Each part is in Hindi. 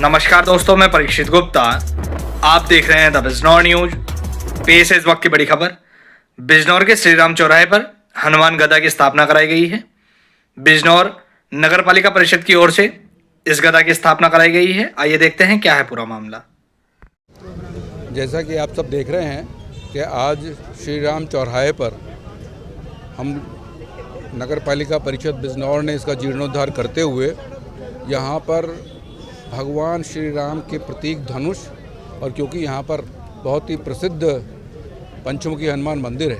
नमस्कार दोस्तों, मैं परीक्षित गुप्ता। आप देख रहे हैं द बिजनौर न्यूज। पेश है इस वक्त की बड़ी खबर। बिजनौर के श्री राम चौराहे पर हनुमान गदा की स्थापना कराई गई है। बिजनौर नगर पालिका परिषद की ओर से इस गदा की स्थापना कराई गई है। आइए देखते हैं क्या है पूरा मामला। जैसा कि आप सब देख रहे हैं कि आज श्री राम चौराहे पर हम नगर पालिका परिषद बिजनौर ने इसका जीर्णोद्धार करते हुए यहाँ पर भगवान श्री राम के प्रतीक धनुष, और क्योंकि यहाँ पर बहुत ही प्रसिद्ध पंचमुखी हनुमान मंदिर है,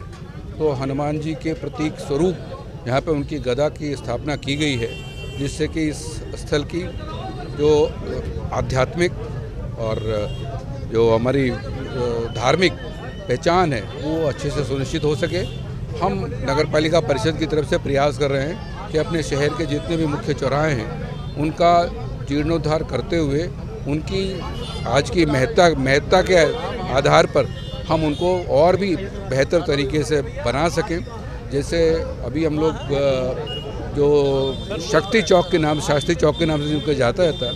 तो हनुमान जी के प्रतीक स्वरूप यहाँ पे उनकी गदा की स्थापना की गई है, जिससे कि इस स्थल की जो आध्यात्मिक और जो हमारी धार्मिक पहचान है वो अच्छे से सुनिश्चित हो सके। हम नगर पालिका परिषद की तरफ से प्रयास कर रहे हैं कि अपने शहर के जितने भी मुख्य चौराहे हैं उनका जीर्णोद्धार करते हुए उनकी आज की महत्ता के आधार पर हम उनको और भी बेहतर तरीके से बना सकें। जैसे अभी हम लोग जो शक्ति चौक के नाम, शास्त्री चौक के नाम से जिनको जाता रहता,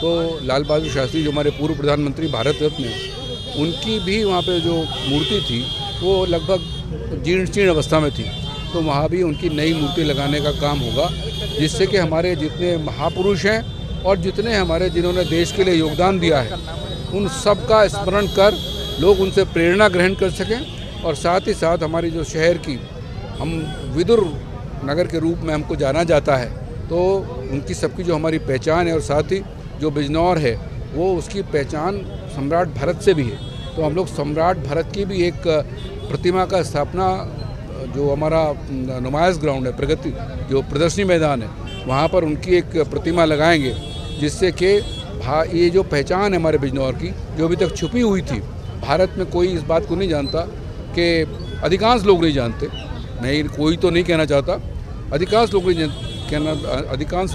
तो लाल बहादुर शास्त्री जो हमारे पूर्व प्रधानमंत्री भारत रत्न हैं, उनकी भी वहाँ पे जो मूर्ति थी वो लगभग जीर्ण अवस्था में थी, तो वहाँ भी उनकी नई मूर्ति लगाने का काम होगा, जिससे कि हमारे जितने महापुरुष हैं और जितने हमारे जिन्होंने देश के लिए योगदान दिया है उन सब का स्मरण कर लोग उनसे प्रेरणा ग्रहण कर सकें। और साथ ही साथ हमारी जो शहर की हम विदुर नगर के रूप में हमको जाना जाता है, तो उनकी सबकी जो हमारी पहचान है, और साथ ही जो बिजनौर है वो उसकी पहचान सम्राट भरत से भी है, तो हम लोग सम्राट भरत की भी एक प्रतिमा का स्थापना, जो हमारा नुमाइश ग्राउंड है, प्रगति जो प्रदर्शनी मैदान है, वहाँ पर उनकी एक प्रतिमा लगाएंगे, जिससे कि ये जो पहचान है हमारे बिजनौर की जो अभी तक छुपी हुई थी, भारत में कोई इस बात को नहीं जानता, कि अधिकांश लोग नहीं जानते, नहीं कोई तो नहीं कहना चाहता, अधिकांश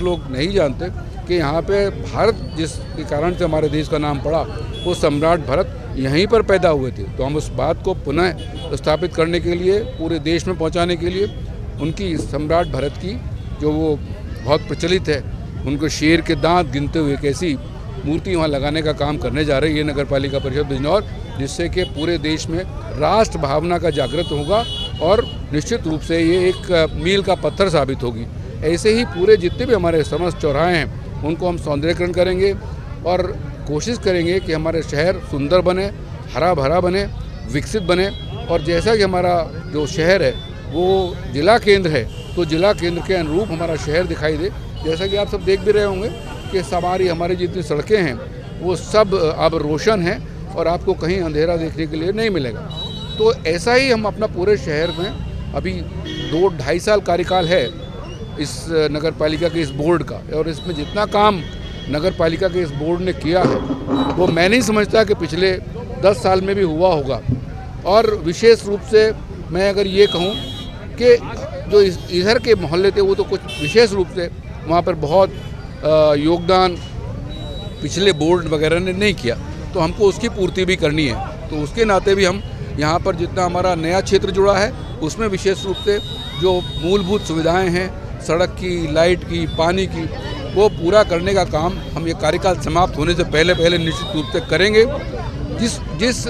लोग नहीं जानते कि यहाँ पे भारत जिसके कारण से हमारे देश का नाम पड़ा वो सम्राट भरत यहीं पर पैदा हुए थे। तो हम उस बात को पुनः स्थापित करने के लिए, पूरे देश में पहुँचाने के लिए उनकी सम्राट भरत की जो वो बहुत प्रचलित है, उनको शेर के दांत गिनते हुए कैसी मूर्ति वहाँ लगाने का काम करने जा रही है नगर पालिका परिषद बिजनौर, जिससे कि पूरे देश में राष्ट्र भावना का जागृत होगा और निश्चित रूप से ये एक मील का पत्थर साबित होगी। ऐसे ही पूरे जितने भी हमारे समस्त चौराहे हैं उनको हम सौंदर्यीकरण करेंगे और कोशिश करेंगे कि हमारे शहर सुंदर बने, हरा भरा बने, विकसित बने। और जैसा कि हमारा जो शहर है वो जिला केंद्र है, तो जिला केंद्र के अनुरूप हमारा शहर दिखाई दे। जैसा कि आप सब देख भी रहे होंगे कि हमारी जितनी सड़कें हैं वो सब अब रोशन हैं और आपको कहीं अंधेरा देखने के लिए नहीं मिलेगा। तो ऐसा ही हम अपना पूरे शहर में, अभी 2-2.5 साल कार्यकाल है इस नगर पालिका के इस बोर्ड का, और इसमें जितना काम नगर पालिका के इस बोर्ड ने किया है वो मैं नहीं समझता कि पिछले 10 साल में भी हुआ होगा। और विशेष रूप से मैं अगर ये कहूँ कि जो इधर के मोहल्ले थे वो तो कुछ विशेष रूप से वहाँ पर बहुत योगदान पिछले बोर्ड वगैरह ने नहीं किया, तो हमको उसकी पूर्ति भी करनी है। तो उसके नाते भी हम यहाँ पर जितना हमारा नया क्षेत्र जुड़ा है उसमें विशेष रूप से जो मूलभूत सुविधाएं हैं, सड़क की, लाइट की, पानी की, वो पूरा करने का काम हम ये कार्यकाल समाप्त होने से पहले निश्चित रूप से करेंगे। जिस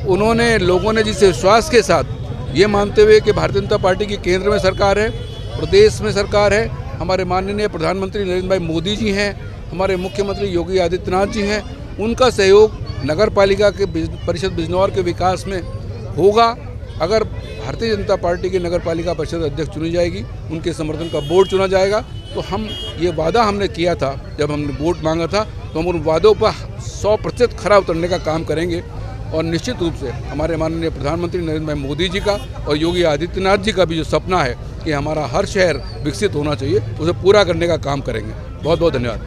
उन्होंने लोगों ने जिस विश्वास के साथ ये मानते हुए कि भारतीय जनता पार्टी की केंद्र में सरकार है, प्रदेश में सरकार है, हमारे माननीय प्रधानमंत्री नरेंद्र भाई मोदी जी हैं, हमारे मुख्यमंत्री योगी आदित्यनाथ जी हैं, उनका सहयोग नगर पालिका के परिषद बिजनौर के विकास में होगा। अगर भारतीय जनता पार्टी की नगर पालिका परिषद अध्यक्ष चुनी जाएगी, उनके समर्थन का बोर्ड चुना जाएगा, तो हम ये वादा हमने किया था जब हमने वोट मांगा था, तो हम उन वादों पर 100% खरा उतरने का काम करेंगे। और निश्चित रूप से हमारे माननीय प्रधानमंत्री नरेंद्र भाई मोदी जी का और योगी आदित्यनाथ जी का भी जो सपना है कि हमारा हर शहर विकसित होना चाहिए, उसे पूरा करने का काम करेंगे। बहुत बहुत धन्यवाद।